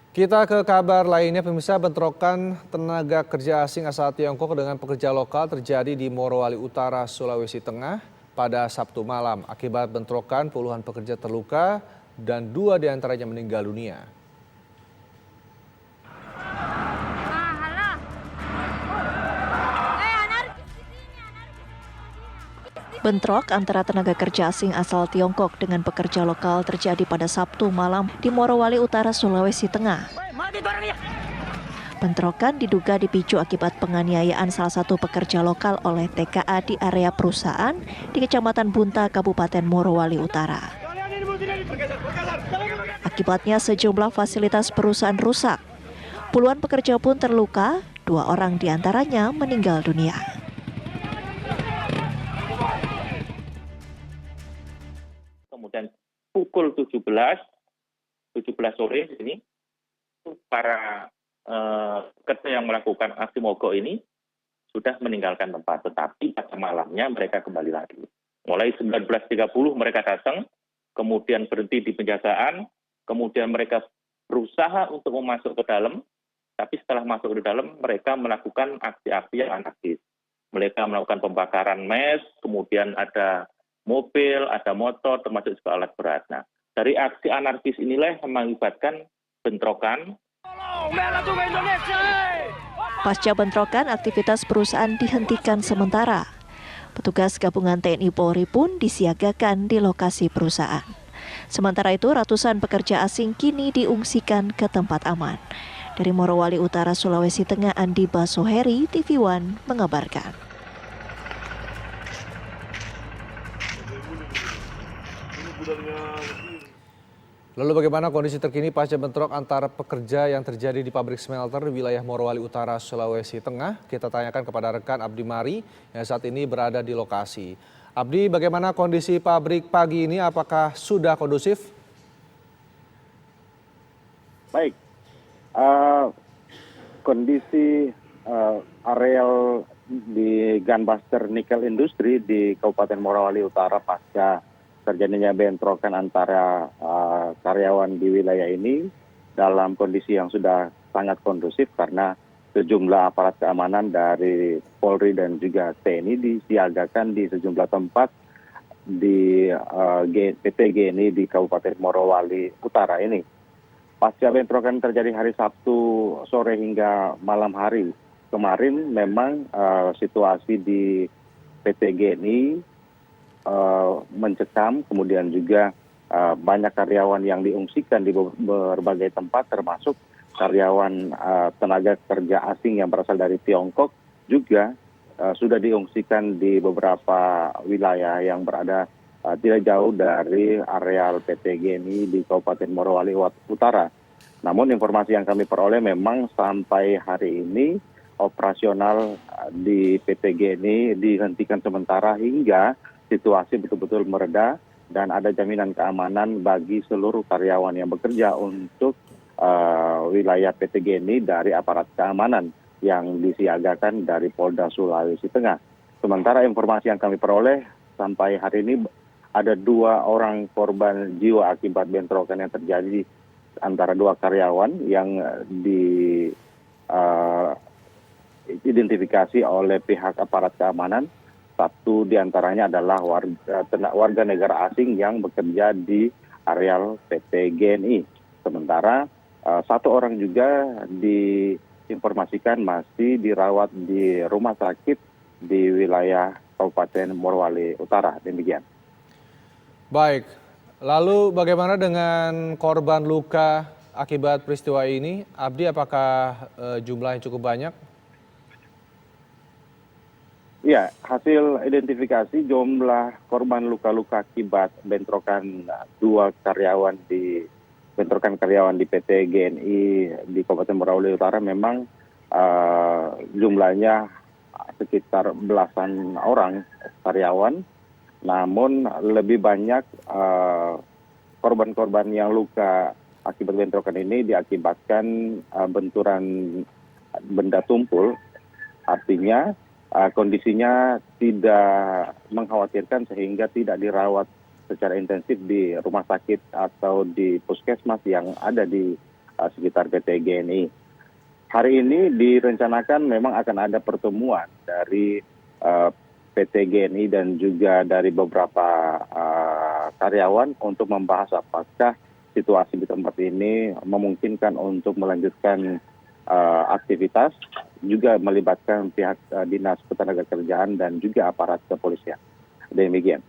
Kita ke kabar lainnya, pemirsa. Bentrokan tenaga kerja asing asal Tiongkok dengan pekerja lokal terjadi di Morowali Utara, Sulawesi Tengah pada Sabtu malam. Akibat bentrokan, puluhan pekerja terluka dan 2 diantaranya meninggal dunia. Bentrok antara tenaga kerja asing asal Tiongkok dengan pekerja lokal terjadi pada Sabtu malam di Morowali Utara, Sulawesi Tengah. Bentrokan diduga dipicu akibat penganiayaan salah satu pekerja lokal oleh TKA di area perusahaan di Kecamatan Bunta, Kabupaten Morowali Utara. Akibatnya sejumlah fasilitas perusahaan rusak. Puluhan pekerja pun terluka, 2 orang diantaranya meninggal dunia. Kemudian pukul 17 sore ini para pekerja yang melakukan aksi mogok ini sudah meninggalkan tempat, tetapi pada malamnya mereka kembali lagi. Mulai 19.30 mereka datang, kemudian berhenti di penjagaan, kemudian mereka berusaha untuk masuk ke dalam, tapi setelah masuk ke dalam mereka melakukan aksi-aksi yang anarkis. Mereka melakukan pembakaran mes, kemudian ada mobil, ada motor, termasuk juga alat berat. Nah, dari aksi anarkis inilah yang mengakibatkan bentrokan. Pasca bentrokan, aktivitas perusahaan dihentikan sementara. Petugas gabungan TNI Polri pun disiagakan di lokasi perusahaan. Sementara itu, ratusan pekerja asing kini diungsikan ke tempat aman. Dari Morowali Utara, Sulawesi Tengah, Andi Basoheri, TV One mengabarkan. Lalu bagaimana kondisi terkini pasca bentrok antara pekerja yang terjadi di pabrik smelter di wilayah Morowali Utara, Sulawesi Tengah? Kita tanyakan kepada rekan Abdi Mari yang saat ini berada di lokasi. Abdi, bagaimana kondisi pabrik pagi ini? Apakah sudah kondusif? Baik, kondisi areal di Gunbuster Nickel Industry di Kabupaten Morowali Utara pasca terjadinya bentrokan antara karyawan di wilayah ini dalam kondisi yang sudah sangat kondusif karena sejumlah aparat keamanan dari Polri dan juga TNI disiagakan di sejumlah tempat di PT GNI di Kabupaten Morowali Utara ini. Pasca bentrokan terjadi hari Sabtu sore hingga malam hari kemarin, memang situasi di PT GNI mencekam, kemudian juga banyak karyawan yang diungsikan di berbagai tempat, termasuk karyawan tenaga kerja asing yang berasal dari Tiongkok juga sudah diungsikan di beberapa wilayah yang berada tidak jauh dari areal PT GNI di Kabupaten Morowali Utara. Namun informasi yang kami peroleh memang sampai hari ini operasional di PT GNI dihentikan sementara hingga situasi betul-betul mereda dan ada jaminan keamanan bagi seluruh karyawan yang bekerja untuk wilayah PT GNI dari aparat keamanan yang disiagakan dari Polda Sulawesi Tengah. Sementara informasi yang kami peroleh sampai hari ini ada 2 orang korban jiwa akibat bentrokan yang terjadi antara 2 karyawan yang diidentifikasi oleh pihak aparat keamanan. Satu diantaranya adalah warga negara asing yang bekerja di areal PT GNI. Sementara 1 orang juga diinformasikan masih dirawat di rumah sakit di wilayah Kabupaten Morowali Utara. Demikian. Baik, lalu bagaimana dengan korban luka akibat peristiwa ini? Abdi, apakah jumlahnya cukup banyak? Ya, hasil identifikasi jumlah korban luka-luka akibat bentrokan 2 karyawan di PT GNI di Kabupaten Morowali Utara memang jumlahnya sekitar belasan orang karyawan, namun lebih banyak korban-korban yang luka akibat bentrokan ini diakibatkan benturan benda tumpul, artinya kondisinya tidak mengkhawatirkan sehingga tidak dirawat secara intensif di rumah sakit atau di puskesmas yang ada di sekitar PT GNI. Hari ini direncanakan memang akan ada pertemuan dari PT GNI dan juga dari beberapa karyawan untuk membahas apakah situasi di tempat ini memungkinkan untuk melanjutkan aktivitas, juga melibatkan pihak dinas ketenagakerjaan dan juga aparat kepolisian. Demikian.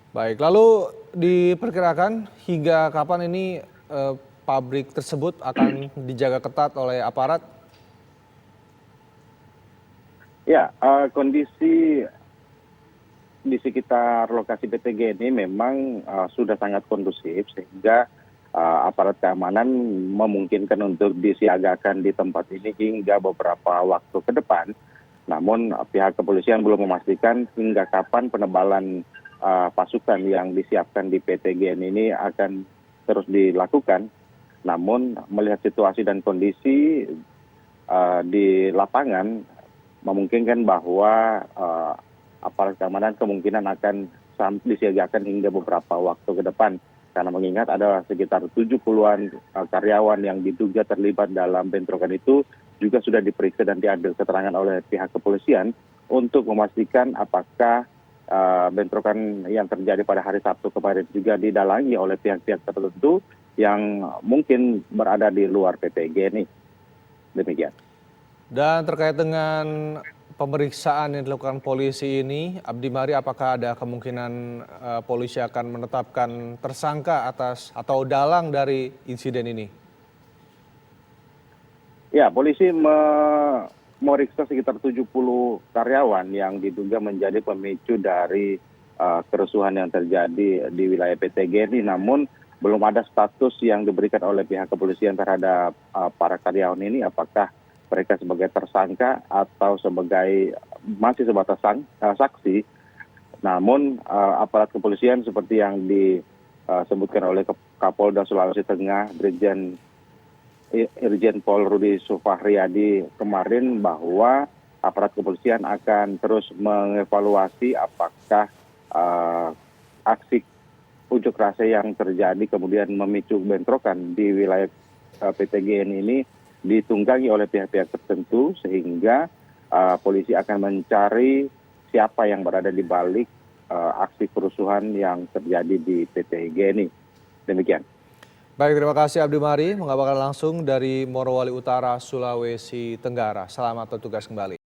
Baik, lalu diperkirakan hingga kapan ini pabrik tersebut akan dijaga ketat oleh aparat? Ya, kondisi di sekitar lokasi PT GNI memang sudah sangat kondusif sehingga aparat keamanan memungkinkan untuk disiagakan di tempat ini hingga beberapa waktu ke depan. Namun pihak kepolisian belum memastikan hingga kapan penebalan pasukan yang disiapkan di PT GNI ini akan terus dilakukan. Namun melihat situasi dan kondisi di lapangan memungkinkan bahwa aparat keamanan kemungkinan akan disiagakan hingga beberapa waktu ke depan. Karena mengingat ada sekitar 70-an karyawan yang diduga terlibat dalam bentrokan itu juga sudah diperiksa dan diambil keterangan oleh pihak kepolisian untuk memastikan apakah bentrokan yang terjadi pada hari Sabtu kemarin juga didalangi oleh pihak-pihak tertentu yang mungkin berada di luar PT GNI. Demikian. Dan terkait dengan pemeriksaan yang dilakukan polisi ini, Abdi Mari, apakah ada kemungkinan polisi akan menetapkan tersangka atas atau dalang dari insiden ini? Ya, polisi memeriksa sekitar 70 karyawan yang diduga menjadi pemicu dari kerusuhan yang terjadi di wilayah PT GNI. Namun belum ada status yang diberikan oleh pihak kepolisian terhadap para karyawan ini, apakah mereka sebagai tersangka atau sebagai masih sebatas saksi. Namun aparat kepolisian seperti yang disebutkan oleh Kapolda Sulawesi Tengah, Irjen Pol Rudi Sufahriadi kemarin, bahwa aparat kepolisian akan terus mengevaluasi apakah aksi unjuk rasa yang terjadi kemudian memicu bentrokan di wilayah PT GNI ini ditunggangi oleh pihak-pihak tertentu, sehingga polisi akan mencari siapa yang berada di balik aksi kerusuhan yang terjadi di PT GNI. Demikian. Baik, terima kasih Abdi Mari mengabarkan langsung dari Morowali Utara, Sulawesi Tenggara. Selamat bertugas kembali.